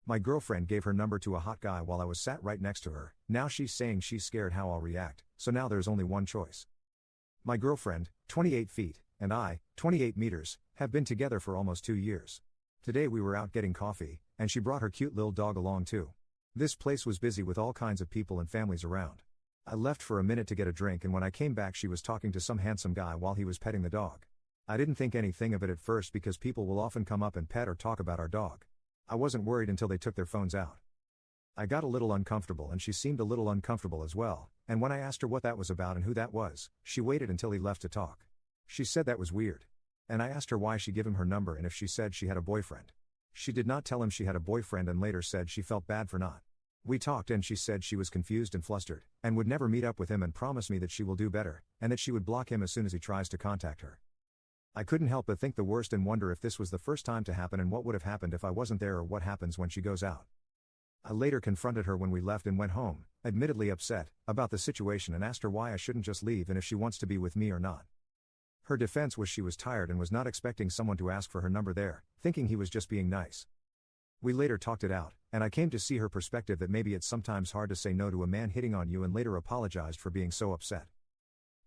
My girlfriend gave her number to a hot guy while I was sat right next to her. Now she's saying she's scared how I'll react, so now there's only one choice. My girlfriend, 28 feet, and I, 28 meters, have been together for almost 2 years. Today we were out getting coffee, and she brought her cute little dog along too. This place was busy with all kinds of people and families around. I left for a minute to get a drink, and when I came back she was talking to some handsome guy while he was petting the dog. I didn't think anything of it at first because people will often come up and pet or talk about our dog. I wasn't worried until they took their phones out. I got a little uncomfortable and she seemed a little uncomfortable as well, and when I asked her what that was about and who that was, she waited until he left to talk. She said that was weird. And I asked her why she gave him her number and if she said she had a boyfriend. She did not tell him she had a boyfriend and later said she felt bad for not. We talked and she said she was confused and flustered, and would never meet up with him and promised me that she will do better, and that she would block him as soon as he tries to contact her. I couldn't help but think the worst and wonder if this was the first time to happen and what would have happened if I wasn't there or what happens when she goes out. I later confronted her when we left and went home, admittedly upset about the situation, and asked her why I shouldn't just leave and if she wants to be with me or not. Her defense was she was tired and was not expecting someone to ask for her number there, thinking he was just being nice. We later talked it out, and I came to see her perspective that maybe it's sometimes hard to say no to a man hitting on you, and later apologized for being so upset.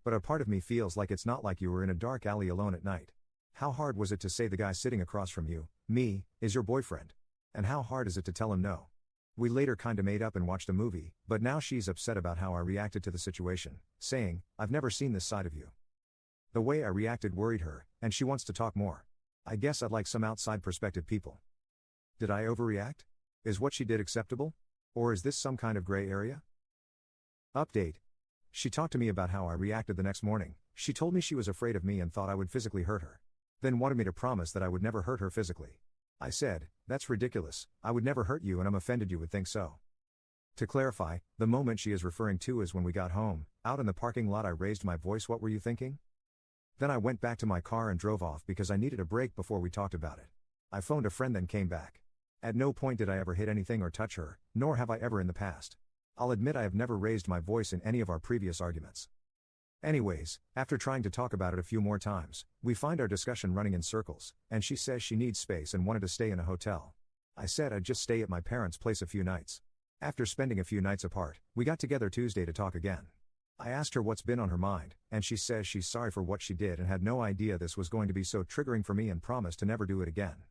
But a part of me feels like it's not like you were in a dark alley alone at night. How hard was it to say the guy sitting across from you, me, is your boyfriend? And how hard is it to tell him no? We later kinda made up and watched a movie, but now she's upset about how I reacted to the situation, saying, "I've never seen this side of you." The way I reacted worried her, and she wants to talk more. I guess I'd like some outside perspective people. Did I overreact? Is what she did acceptable? Or is this some kind of gray area? Update. She talked to me about how I reacted the next morning. She told me she was afraid of me and thought I would physically hurt her. Then wanted me to promise that I would never hurt her physically. I said, "That's ridiculous, I would never hurt you and I'm offended you would think so." To clarify, the moment she is referring to is when we got home. Out in the parking lot I raised my voice. "What were you thinking?" Then I went back to my car and drove off because I needed a break before we talked about it. I phoned a friend then came back. At no point did I ever hit anything or touch her, nor have I ever in the past. I'll admit I have never raised my voice in any of our previous arguments. Anyways, after trying to talk about it a few more times, we find our discussion running in circles, and she says she needs space and wanted to stay in a hotel. I said I'd just stay at my parents' place a few nights. After spending a few nights apart, we got together Tuesday to talk again. I asked her what's been on her mind, and she says she's sorry for what she did and had no idea this was going to be so triggering for me and promised to never do it again.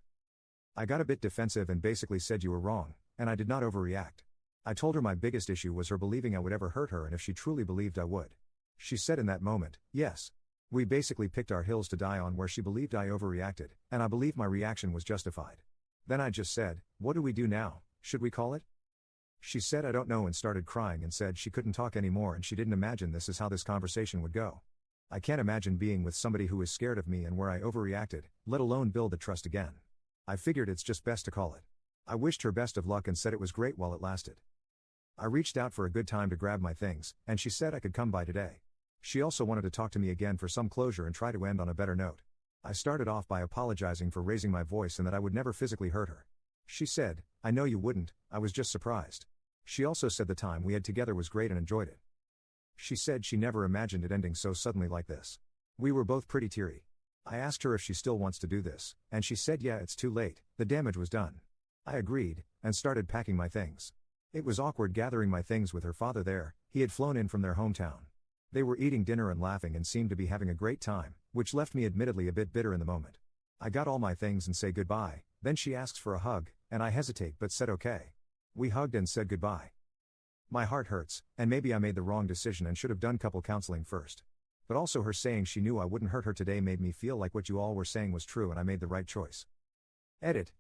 I got a bit defensive and basically said you were wrong, and I did not overreact. I told her my biggest issue was her believing I would ever hurt her and if she truly believed I would. She said in that moment, yes. We basically picked our hills to die on where she believed I overreacted, and I believe my reaction was justified. Then I just said, "What do we do now, should we call it?" She said I don't know and started crying and said she couldn't talk anymore and she didn't imagine this is how this conversation would go. I can't imagine being with somebody who is scared of me and where I overreacted, let alone build the trust again. I figured it's just best to call it. I wished her best of luck and said it was great while it lasted. I reached out for a good time to grab my things, and she said I could come by today. She also wanted to talk to me again for some closure and try to end on a better note. I started off by apologizing for raising my voice and that I would never physically hurt her. She said, "I know you wouldn't, I was just surprised." She also said the time we had together was great and enjoyed it. She said she never imagined it ending so suddenly like this. We were both pretty teary. I asked her if she still wants to do this, and she said yeah, it's too late, the damage was done. I agreed, and started packing my things. It was awkward gathering my things with her father there. He had flown in from their hometown. They were eating dinner and laughing and seemed to be having a great time, which left me admittedly a bit bitter in the moment. I got all my things and say goodbye, then she asks for a hug, and I hesitate but said okay. We hugged and said goodbye. My heart hurts, and maybe I made the wrong decision and should have done couple counseling first. But also her saying she knew I wouldn't hurt her today made me feel like what you all were saying was true and I made the right choice. Edit.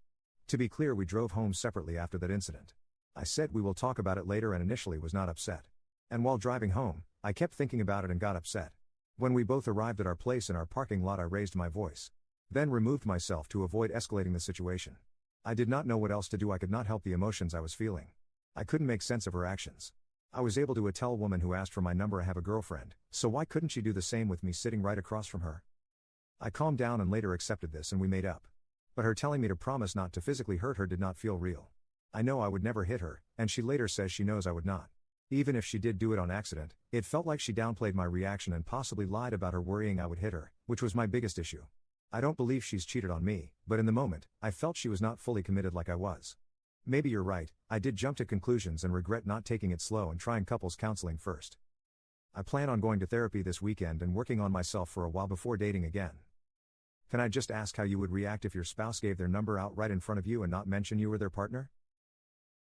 To be clear, we drove home separately after that incident. I said we will talk about it later and initially was not upset. And while driving home, I kept thinking about it and got upset. When we both arrived at our place in our parking lot I raised my voice. Then removed myself to avoid escalating the situation. I did not know what else to do. I could not help the emotions I was feeling. I couldn't make sense of her actions. I was able to tell a woman who asked for my number I have a girlfriend, so why couldn't she do the same with me sitting right across from her? I calmed down and later accepted this and we made up. But her telling me to promise not to physically hurt her did not feel real. I know I would never hit her, and she later says she knows I would not. Even if she did do it on accident, it felt like she downplayed my reaction and possibly lied about her worrying I would hit her, which was my biggest issue. I don't believe she's cheated on me, but in the moment, I felt she was not fully committed like I was. Maybe you're right, I did jump to conclusions and regret not taking it slow and trying couples counseling first. I plan on going to therapy this weekend and working on myself for a while before dating again. Can I just ask how you would react if your spouse gave their number out right in front of you and not mention you were their partner?